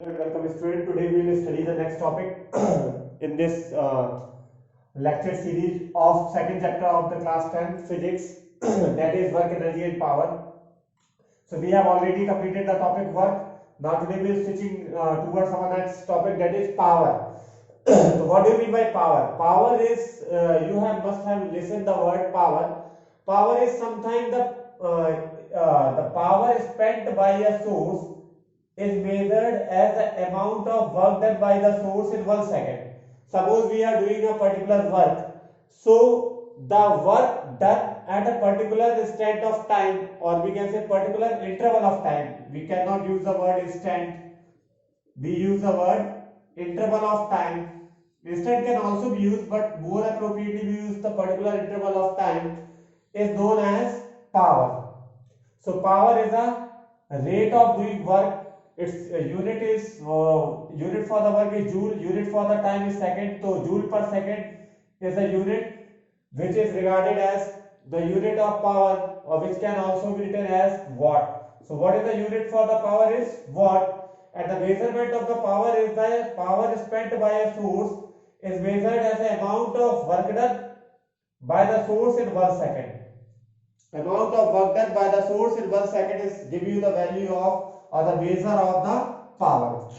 Welcome student. Today we will study the next topic in this lecture series of second chapter of the class 10 physics that is work, energy and power. So we have already completed the topic work. Now today we are switching towards our next topic, that is power. So what do you mean by power? Power is you have must have listened the word power. Power is sometimes the power spent by a source is measured as the amount of work done by the source in 1 second. Suppose we are doing a particular work, so the work done at a particular instant of time, or we can say particular interval of time. We cannot use the word instant. We use the word interval of time. Instant can also be used, but more appropriately we use the particular interval of time is known as power. So power is a rate of doing work. Its unit is unit for the work is joule. Unit for the time is second. So joule per second is a unit which is regarded as the unit of power, or which can also be written as watt. So what is the unit for the power is watt, and the measurement of the power is the power spent by a source is measured as the amount of work done by the source in 1 second. Amount of work done by the source in 1 second is give you the value of, or the measure of the power.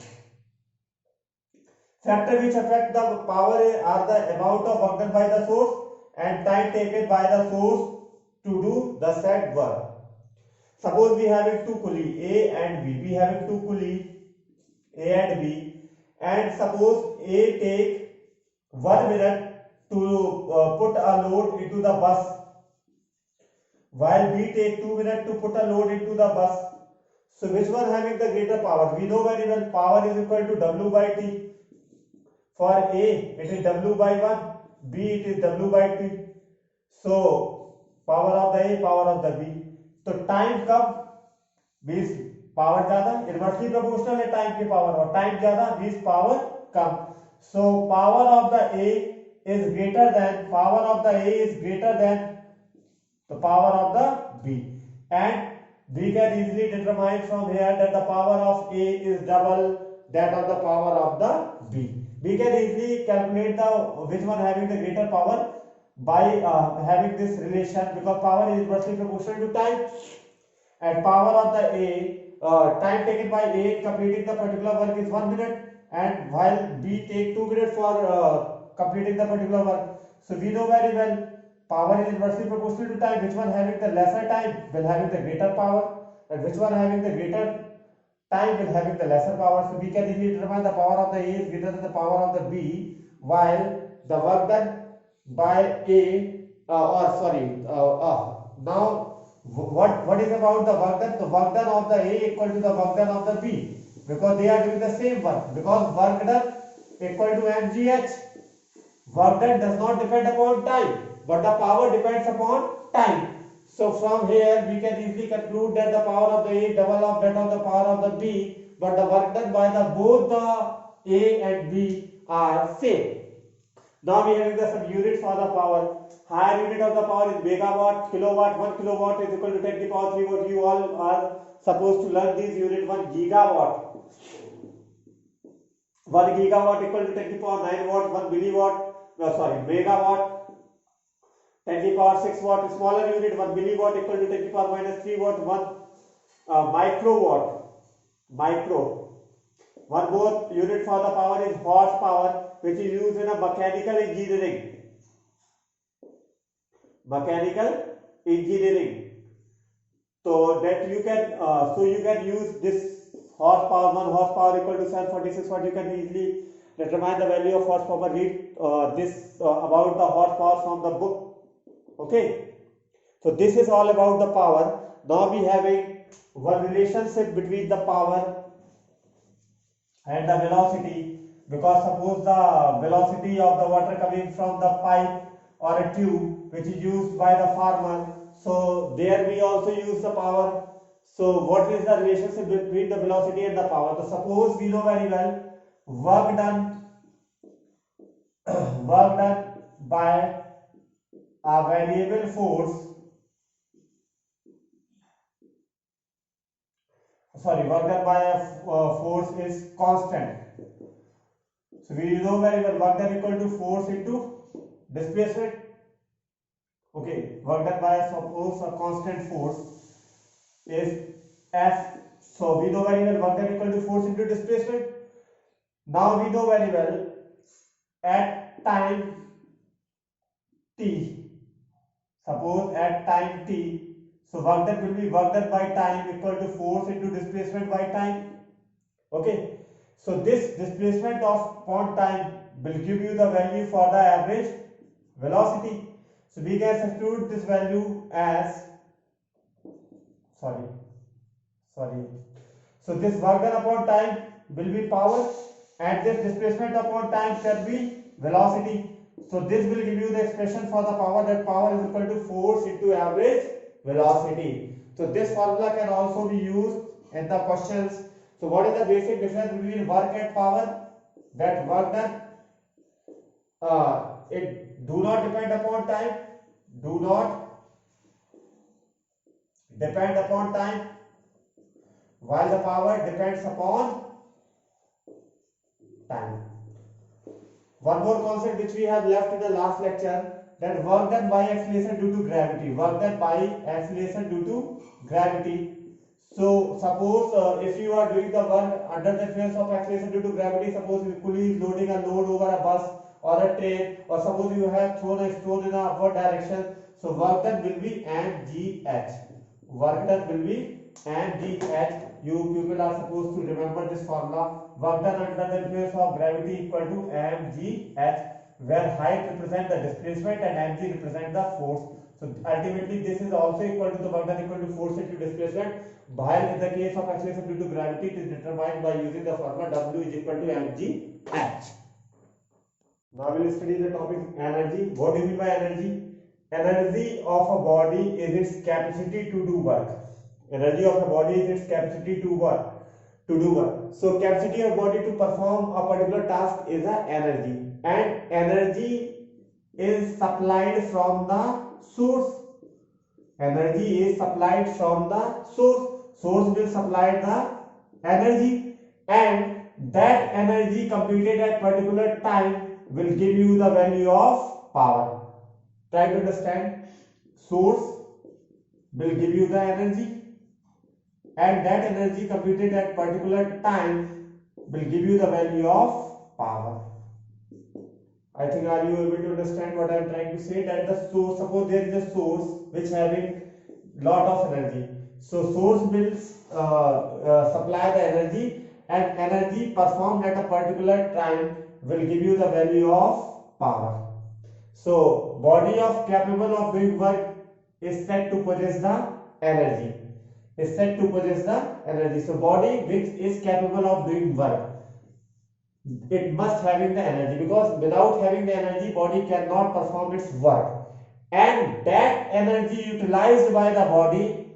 Factor which affect the power are the amount of work done by the source and time taken by the source to do the said work. Suppose we having two pulley A and B. We having two pulley A and B, and suppose A take 1 minute to put a load into the bus, while B take 2 minutes to put a load into the bus. So which one having the greater power? We know very well power is equal to W by T. For A it is W by 1, B it is W by T. So power of the A, power of the B. तो time कम means power ज्यादा, inversely proportional है time के power, और time ज्यादा means power come. So power of the A is greater than, power of the A is greater than the power of the B, and we can easily determine from here that the power of A is double that of the power of the B. We can easily calculate the which one having the greater power by having this relation, because power is inversely proportional to time, and power of the A, time taken by A in completing the particular work is 1 minute, and while B take 2 minutes for completing the particular work. So we know very well power is inversely proportional to time. Which one having the lesser time will having the greater power, and which one having the greater time will having the lesser power. So we can easily determine the power of the A is greater than the power of the B, while the work done by A, or sorry, now what is about the work done? The work done of the A equal to the work done of the B, because they are doing the same work. Because work done equal to mgh. Work done does not depend upon time, but the power depends upon time. So from here we can easily conclude that the power of the A double of that of the power of the B, but the work done by the both the A and B are same. Now we have the some units for the power. Higher unit of the power is megawatt, kilowatt. 1 kilowatt is equal to 10 to the power 3 watt. You all are supposed to learn these unit. 1 gigawatt. 1 gigawatt equal to 10 to the power 9 watt. 1 milliwatt. No, sorry, megawatt. 10 to the power 6 watt. Smaller unit 1 milliwatt equal to 10 to the power minus 3 watt. 1 microwatt. Micro. One more unit for the power is horsepower, which is used in a mechanical engineering. Mechanical engineering. So that you can you can use this horsepower. 1 horsepower equal to 746 watt. You can easily determine the value of horsepower. Read this about the horsepower from the book. Okay. So this is all about the power. Now we having one relationship between the power and the velocity, because suppose the velocity of the water coming from the pipe or a tube which is used by the farmer, so there we also use the power. So what is the relationship between the velocity and the power? So suppose we know very well work done work done by a variable force. work done by a force is constant. So we know very well work done equal to force into displacement. Okay, work done by suppose a constant force is F. So we know very well work done equal to force into displacement. Now we know very well at time t. Suppose at time t, so work done will be work done by time equal to force into displacement by time. Okay, so this displacement of upon time will give you the value for the average velocity. So we can substitute this value as sorry. So this work done upon time will be power, and this displacement upon time shall be velocity. So this will give you the expression for the power, that power is equal to force into average velocity. So this formula can also be used in the questions. So what is the basic difference between work and power? That work done, it do not depend upon time, do not depend upon time, while the power depends upon time. One more concept which we have left in the last lecture, that work done by acceleration due to gravity. Work done by acceleration due to gravity. So suppose if you are doing the work under the influence of acceleration due to gravity, suppose you pulley is loading a load over a bus or a train, or suppose you have thrown a stone in a upward direction, so work done will be mgh. Work done will be mgh. You people are supposed to remember this formula. Work done under the influence of gravity equal to mgh, where height represents the displacement and mg represents the force. So ultimately this is also equal to the work done equal to force into displacement, while in the case of acceleration due to gravity it is determined by using the formula W is equal to mgh. Now we will study the topic energy. What do you mean by energy? Energy of a body is its capacity to do work. Energy of a body is its capacity to work. To do work. So capacity of body to perform a particular task is a energy, and energy is supplied from the source. Energy is supplied from the source. Source will supply the energy, and that energy computed at particular time will give you the value of power. Try to understand. Source will give you the energy, and that energy computed at particular time will give you the value of power. I think are you able to understand what I am trying to say? That the source, suppose there is a source which having lot of energy. So source will supply the energy, and energy performed at a particular time will give you the value of power. So body of capable of doing work is said to possess the energy. Is said to possess the energy. So body which is capable of doing work, it must having the energy, because without having the energy body cannot perform its work, and that energy utilized by the body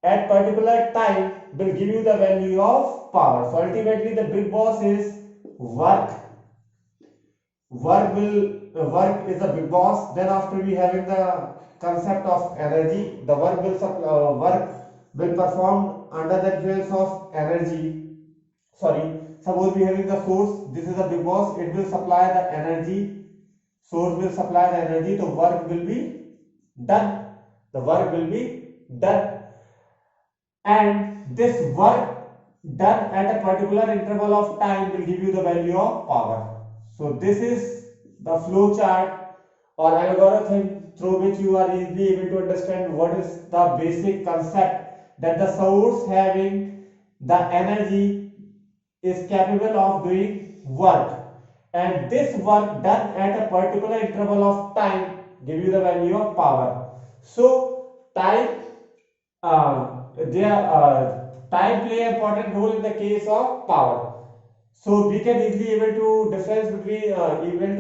at particular time will give you the value of power. So ultimately the big boss is work. Work is the big boss. Then after we having the concept of energy, the work will perform under the influence of energy. Suppose we having the source, this is the big boss, it will supply the energy. Source will supply the energy, the work will be done. The work will be done, and this work done at a particular interval of time will give you the value of power. So this is the flow chart or algorithm through which you are easily able to understand what is the basic concept, that the source having the energy is capable of doing work, and this work done at a particular interval of time give you the value of power. So time time play an important role in the case of power. So we can easily able to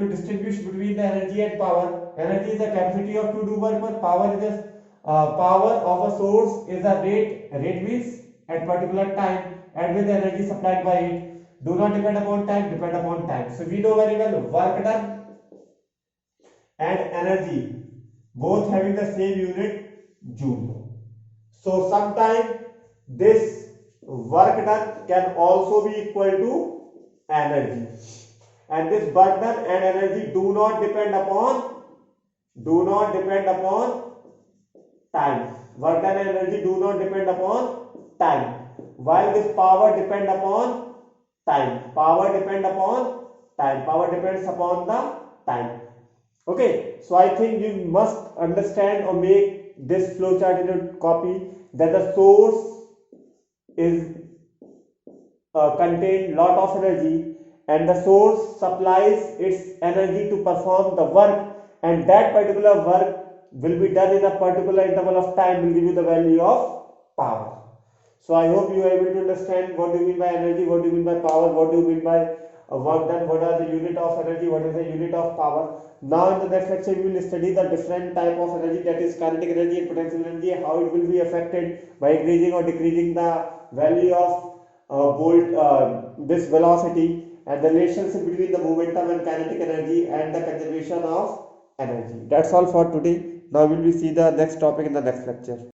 distinguish between the energy and power. Energy is the capacity of to do work, but power is the power of a source is the rate. Rate means at particular time, and with the energy supplied by it. Do not depend upon time, depend upon time. So we know very well work done and energy both having the same unit, joule. So sometime this work done can also be equal to energy, and this work done and energy do not depend upon time. Work done and energy do not depend upon time, while this power depend upon time. Power depends upon the time. Okay, so I think you must understand or make this flowchart in your copy, that the source is contain lot of energy, and the source supplies its energy to perform the work, and that particular work will be done in a particular interval of time, will give you the value of power. So I hope you are able to understand what do you mean by energy, what do you mean by power, what do you mean by work done, what are the unit of energy, what is the unit of power. Now in the next lecture we will study the different type of energy, that is kinetic energy and potential energy, how it will be affected by increasing or decreasing the value of this velocity, and the relationship between the momentum and kinetic energy, and the conservation of energy. That's all for today. Now we will see the next topic in the next lecture.